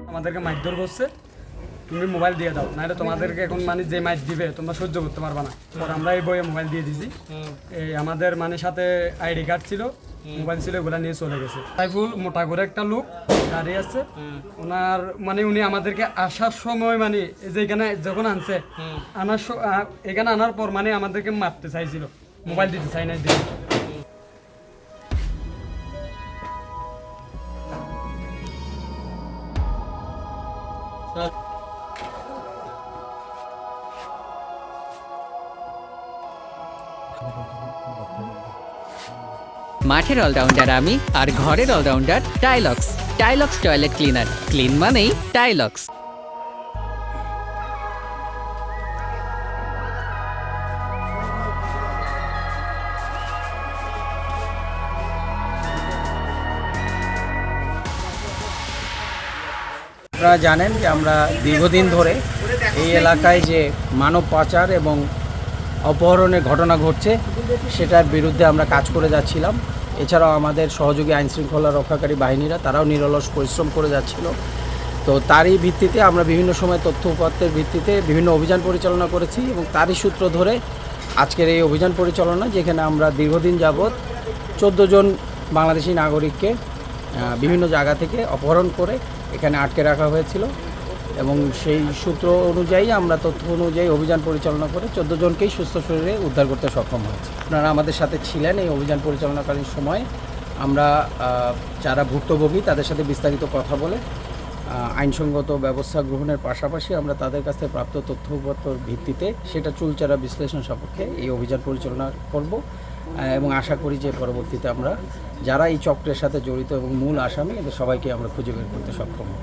আমাদেরকে মারধর করছে, তুমি মোবাইল দিয়ে দাও, নাহলে তোমাদেরকে এখন মানে যে মাইর দিবে তোমরা সহ্য করতে পারবা না। পর আমরা এই বইয়ে মোবাইল দিয়ে দিছি। এই আমাদের মানে সাথে আইডি কার্ড ছিল, মোবাইল ছিল, এগুলা নিয়ে চলে গেছে। সাইফুল মোটা করে একটা লোক দাঁড়িয়ে আছে, ওনার মানে উনি আমাদেরকে আসার সময় মানে যে এখানে যখন আনছে এখানে আনার পর মানে আমাদেরকে মারতে চাইছিল, মোবাইল দিতে চাই না দিয়ে। মাঠের অলরাউন্ডার আমি, আর ঘরের অলরাউন্ডার টাইলক্স। টাইলক্স টয়লেট ক্লিনার, ক্লিন মানেই টাইলক্স। আপনারা জানেন যে আমরা দীর্ঘদিন ধরে এই এলাকায় যে মানব পাচার এবং অপহরণের ঘটনা ঘটছে সেটার বিরুদ্ধে আমরা কাজ করে যাচ্ছিলাম। এছাড়াও আমাদের সহযোগী আইনশৃঙ্খলা রক্ষাকারী বাহিনীরা তারাও নিরলস পরিশ্রম করে যাচ্ছিল। তো তারই ভিত্তিতে আমরা বিভিন্ন সময় তথ্য উপাত্তের ভিত্তিতে বিভিন্ন অভিযান পরিচালনা করেছি এবং তারই সূত্র ধরে আজকের এই অভিযান পরিচালনা, যেখানে আমরা দীর্ঘদিন যাবৎ 14 জন বাংলাদেশি নাগরিককে বিভিন্ন জায়গা থেকে অপহরণ করে এখানে আটকে রাখা হয়েছিল এবং সেই সূত্র অনুযায়ী আমরা তথ্য অনুযায়ী অভিযান পরিচালনা করে 14 জনকেই সুস্থ শরীরে উদ্ধার করতে সক্ষম হয়েছে। আপনারা আমাদের সাথে ছিলেন এই অভিযান পরিচালনাকালীন সময়। আমরা যারা ভুক্তভোগী তাদের সাথে বিস্তারিত কথা বলে আইনসঙ্গত ব্যবস্থা গ্রহণের পাশাপাশি আমরা তাদের কাছ থেকে প্রাপ্ত তথ্য উপাত্তর ভিত্তিতে সেটা চুলচারা বিশ্লেষণ সাপেক্ষে এই অভিযান পরিচালনা করব এবং আশা করি যে পরবর্তীতে আমরা যারা এই চক্রের সাথে জড়িত এবং মূল আসামি এদের সবাইকে আমরা খুঁজে বের করতে সক্ষম হব।